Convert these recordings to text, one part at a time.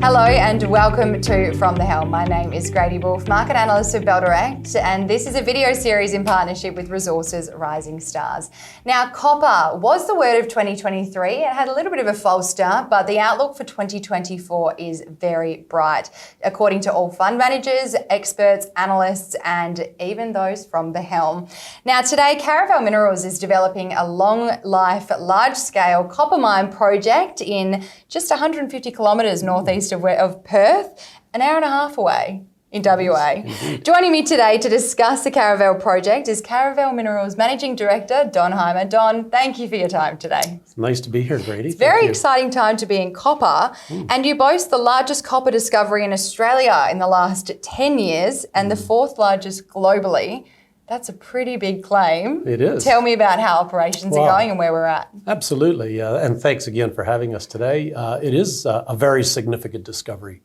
Hello and welcome to From the Helm. My name is Grady Wolf, Market Analyst of Bell-Direct, and this is a video series in partnership with Resources Rising Stars. Now, copper was the word of 2023. It had a little bit of a false start, but the outlook for 2024 is very bright, according to all fund managers, experts, analysts, and even those from the Helm. Now, today, Caravel Minerals is developing a long-life, large-scale copper mine project in just 150 kilometres northeast of Perth, an hour and a half away in WA. Joining me today to discuss the Caravel project is Caravel Minerals Managing Director, Don Hyma. Don, thank you for your time today. It's nice to be here, Grady. It's a very exciting time to be in copper, and you boast the largest copper discovery in Australia in the last 10 years and the fourth largest globally. That's a pretty big claim. It is. Tell me about how operations are going and where we're at. Absolutely, and thanks again for having us today. It is a very significant discovery.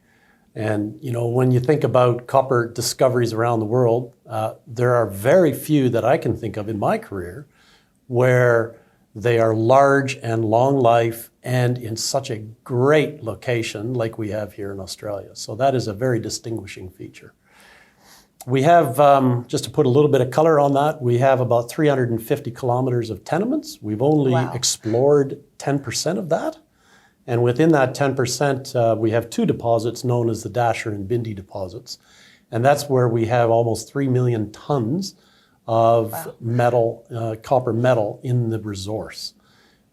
And you know, when you think about copper discoveries around the world, there are very few that I can think of in my career where they are large and long life and in such a great location like we have here in Australia. So that is a very distinguishing feature. We have, just to put a little bit of color on that, we have about 350 kilometers of tenements. We've only explored 10% of that. And within that 10%, we have two deposits known as the Dasher and Bindi deposits. And that's where we have almost 3 million tons of metal, copper metal in the resource.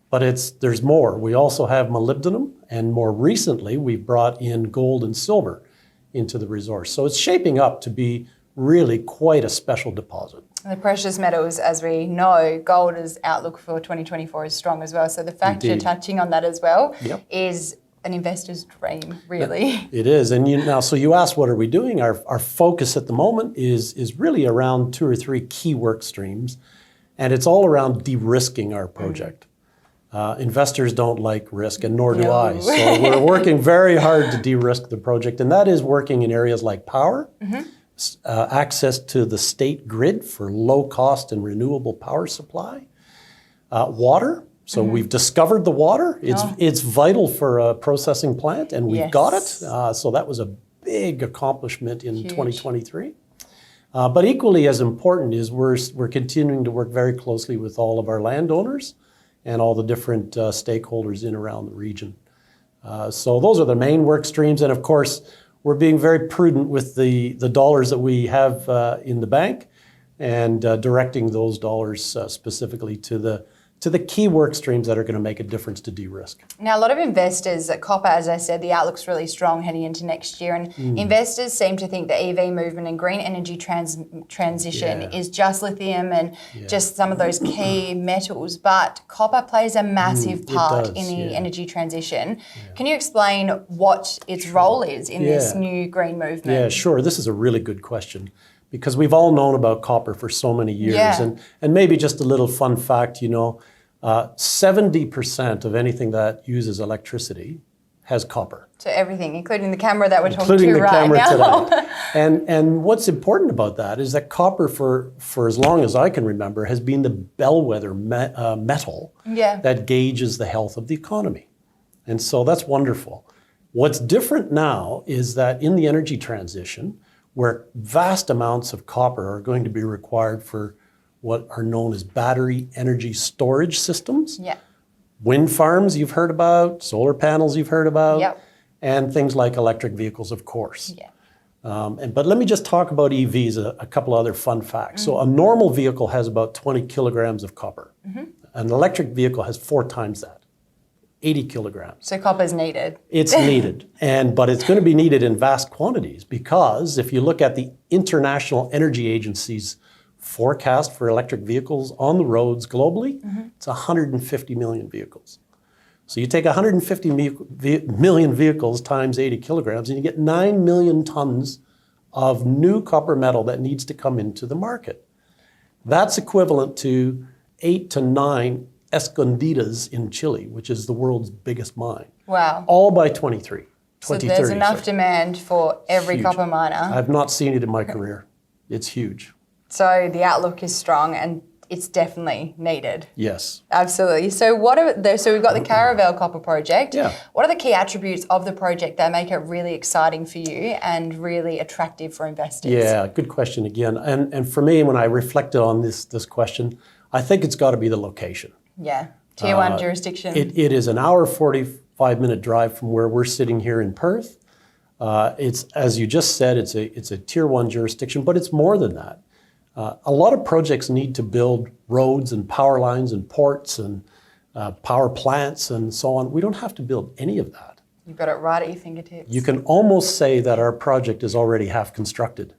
But there's more. We also have molybdenum, and more recently, we've brought in gold and silver into the resource. So it's shaping up to be really quite a special deposit. The precious metals, as we know, gold's outlook for 2024 is strong as well. So the fact you're touching on that as well is an investor's dream, really. It is. And so you asked, what are we doing? Our focus at the moment is really around 2 or 3 key work streams, and it's all around de-risking our project. Investors don't like risk, and nor do I. So we're working very hard to de-risk the project, and that is working in areas like power, access to the state grid for low cost and renewable power supply, water. So we've discovered the water. It's vital for a processing plant, and we've got it. So that was a big accomplishment in 2023. But equally as important is we're continuing to work very closely with all of our landowners and all the different stakeholders in around the region. So those are the main work streams. And of course, we're being very prudent with the dollars that we have in the bank and directing those dollars specifically to the key work streams that are going to make a difference to de-risk. Now, a lot of investors, copper, as I said, the outlook's really strong heading into next year, and investors seem to think the EV movement and green energy transition is just lithium and just some of those key metals, but copper plays a massive part in the energy transition. Can you explain what its role is in this new green movement? Yeah, sure. This is a really good question, because we've all known about copper for so many years. And maybe just a little fun fact, 70% of anything that uses electricity has copper. So everything, including the camera that we're talking to right now. Today. And what's important about that is that copper, for as long as I can remember, has been the bellwether metal that gauges the health of the economy. And so that's wonderful. What's different now is that in the energy transition, where vast amounts of copper are going to be required for what are known as battery energy storage systems. Wind farms you've heard about, solar panels you've heard about, and things like electric vehicles, of course. But let me just talk about EVs, a couple other fun facts. So a normal vehicle has about 20 kilograms of copper. An electric vehicle has 4 times that, 80 kilograms. So copper's needed. It's needed, but it's going to be needed in vast quantities, because if you look at the International Energy Agency's forecast for electric vehicles on the roads globally, it's 150 million vehicles. So you take 150 million vehicles times 80 kilograms, and you get 9 million tons of new copper metal that needs to come into the market. That's equivalent to 8 to 9 Escondidas in Chile, which is the world's biggest mine. Wow. All by 2030. So there's enough demand for every copper miner. I've not seen it in my career. It's huge. So the outlook is strong, and it's definitely needed. Yes. Absolutely. So so we've got the Caravel copper project. Yeah. What are the key attributes of the project that make it really exciting for you and really attractive for investors? Yeah, good question again. And for me, when I reflected on this question, I think it's got to be the location. Yeah. Tier 1 jurisdiction. It is an hour, 45-minute drive from where we're sitting here in Perth. It's, as you just said, it's a tier 1 jurisdiction, but it's more than that. A lot of projects need to build roads and power lines and ports and power plants and so on. We don't have to build any of that. You've got it right at your fingertips. You can almost say that our project is already half constructed.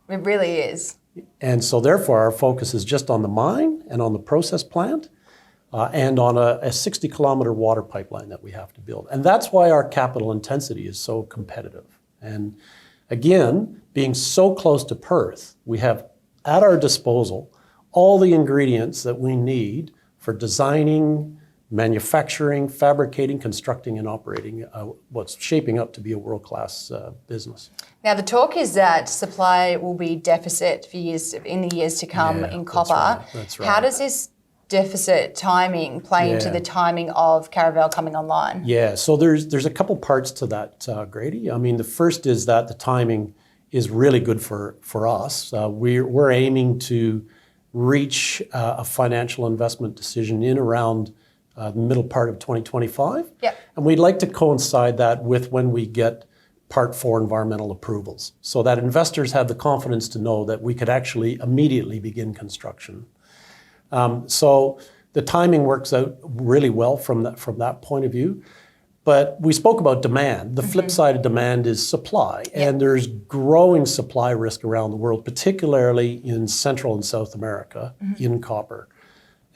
It really is. And so therefore our focus is just on the mine and on the process plant and on a 60-kilometer water pipeline that we have to build. And that's why our capital intensity is so competitive. And again, being so close to Perth, we have at our disposal all the ingredients that we need for designing, manufacturing, fabricating, constructing, and operating what's shaping up to be a world-class business. Now, the talk is that supply will be deficit for in the years to come in copper. That's right. How does this deficit timing play into the timing of Caravel coming online? Yeah, so there's a couple parts to that, Grady. I mean, the first is that the timing is really good for us. We're aiming to reach a financial investment decision in around the middle part of 2025. Yep. And we'd like to coincide that with when we get Part 4 environmental approvals, so that investors have the confidence to know that we could actually immediately begin construction. So the timing works out really well from that point of view. But we spoke about demand. The flip side of demand is supply. Yep. And there's growing supply risk around the world, particularly in Central and South America in copper.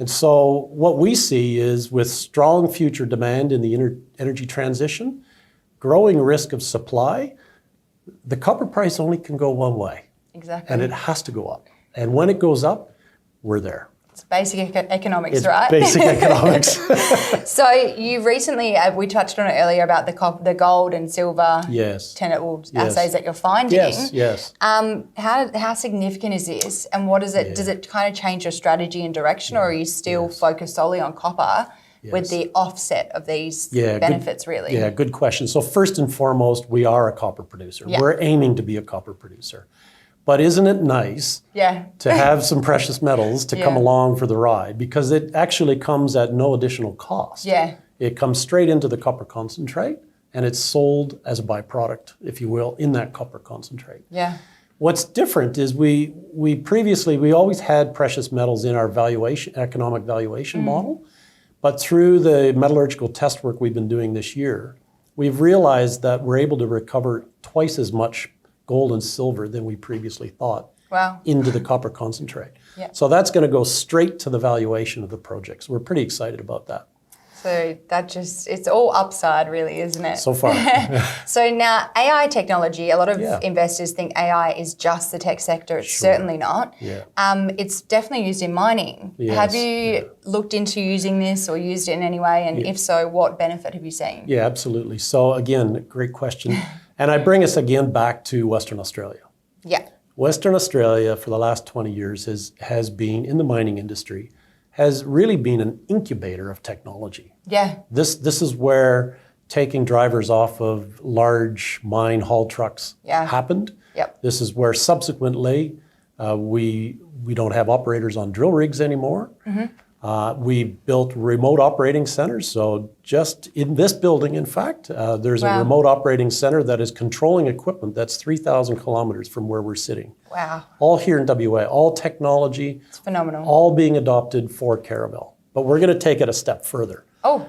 And so what we see is with strong future demand in the energy transition, growing risk of supply, the copper price only can go one way. Exactly. And it has to go up. And when it goes up, we're there. It's basic economics, It's right? basic economics. So you recently, we touched on it earlier about the gold and silver Yes. assays that you're finding. Yes. How significant is this, and what is it? Does it kind of change your strategy and direction, or are you still focused solely on copper with the offset of these benefits? Really? Yeah, good question. So first and foremost, we are a copper producer. Yeah. We're aiming to be a copper producer. But isn't it nice to have some precious metals to come along for the ride? Because it actually comes at no additional cost. Yeah. It comes straight into the copper concentrate, and it's sold as a byproduct, if you will, in that copper concentrate. Yeah. What's different is we always had precious metals in our economic valuation model, but through the metallurgical test work we've been doing this year, we've realized that we're able to recover twice as much gold and silver than we previously thought into the copper concentrate. Yeah. So that's going to go straight to the valuation of the project. So we're pretty excited about that. So it's all upside really, isn't it? So far. So now AI technology, a lot of investors think AI is just the tech sector. It's certainly not. Yeah. It's definitely used in mining. Yes. Have you looked into using this or used it in any way? And if so, what benefit have you seen? Yeah, absolutely. So again, great question. And I bring us again back to Western Australia. Yeah. Western Australia for the last 20 years has been, in the mining industry, has really been an incubator of technology. Yeah. This is where taking drivers off of large mine haul trucks happened. Yep. This is where subsequently we don't have operators on drill rigs anymore. We built remote operating centers. So just in this building, in fact, there's a remote operating center that is controlling equipment that's 3,000 kilometers from where we're sitting. Wow. All here in WA, all technology. It's phenomenal. All being adopted for Caravel. But we're going to take it a step further. Oh,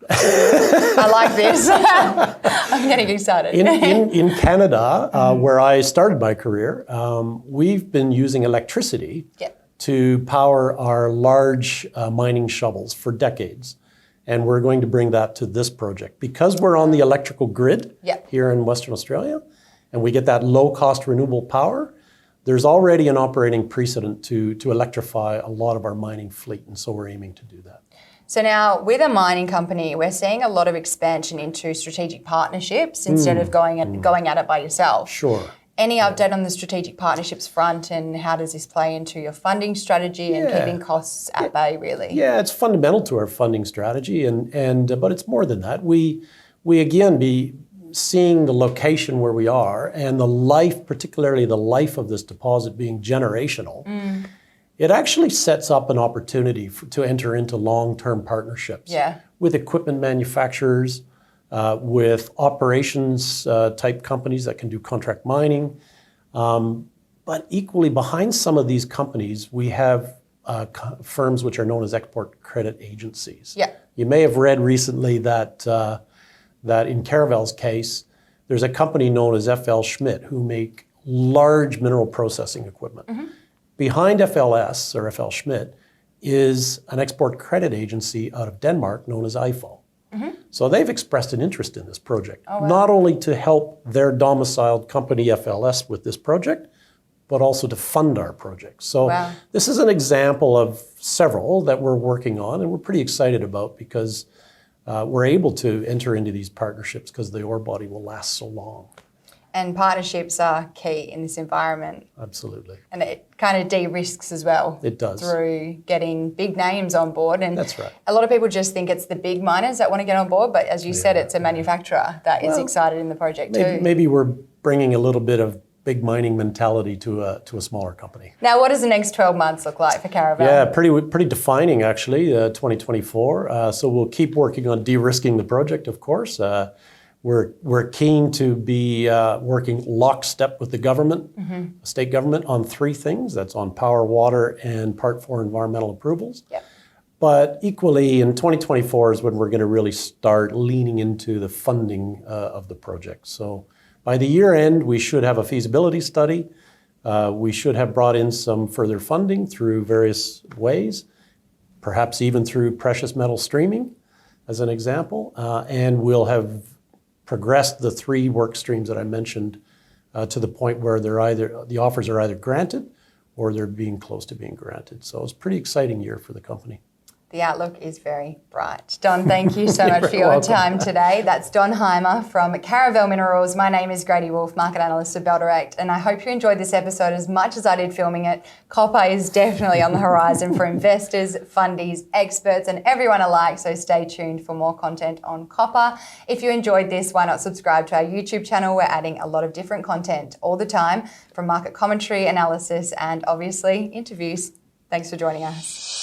I like this. I'm getting excited. In Canada, where I started my career, we've been using electricity to power our large mining shovels for decades. And we're going to bring that to this project. Because we're on the electrical grid here in Western Australia, and we get that low-cost renewable power, there's already an operating precedent to electrify a lot of our mining fleet, and so we're aiming to do that. So now, with a mining company, we're seeing a lot of expansion into strategic partnerships instead of going at it by yourself. Sure. Any update on the strategic partnerships front, and how does this play into your funding strategy and keeping costs at bay, really? Yeah, it's fundamental to our funding strategy, but it's more than that. We again be seeing the location where we are and the life, particularly the life of this deposit being generational. It actually sets up an opportunity to enter into long-term partnerships with equipment manufacturers, with operations type companies that can do contract mining. But equally behind some of these companies, we have firms which are known as export credit agencies. Yeah. You may have read recently that in Caravel's case, there's a company known as FL Schmidt who make large mineral processing equipment. Behind FLS, or FL Schmidt, is an export credit agency out of Denmark known as IFO. So they've expressed an interest in this project, not only to help their domiciled company FLS with this project, but also to fund our project. So this is an example of several that we're working on and we're pretty excited about, because we're able to enter into these partnerships because the ore body will last so long. And partnerships are key in this environment. Absolutely. And it kind of de-risks as well. It does. Through getting big names on board. And that's right. A lot of people just think it's the big miners that want to get on board, but as you said, it's a manufacturer that is excited in the project too. Maybe we're bringing a little bit of big mining mentality to a smaller company. Now, what does the next 12 months look like for Caravel? Yeah, pretty defining actually, 2024. So we'll keep working on de-risking the project, of course. We're keen to be working lockstep with the government, state government, on three things. That's on power, water, and Part 4 environmental approvals. Yep. But equally, in 2024 is when we're going to really start leaning into the funding of the project. So by the year end, we should have a feasibility study. We should have brought in some further funding through various ways, perhaps even through precious metal streaming, as an example, and we'll have progressed the three work streams that I mentioned to the point where the offers are either granted or they're being close to being granted. So it's a pretty exciting year for the company. The outlook is very bright. Don, thank you so much for your time today. That's Don Hyma from Caravel Minerals. My name is Grady Wolf, market analyst of Bell Direct, and I hope you enjoyed this episode as much as I did filming it. Copper is definitely on the horizon for investors, fundies, experts, and everyone alike, so stay tuned for more content on copper. If you enjoyed this, why not subscribe to our YouTube channel? We're adding a lot of different content all the time, from market commentary, analysis, and obviously interviews. Thanks for joining us.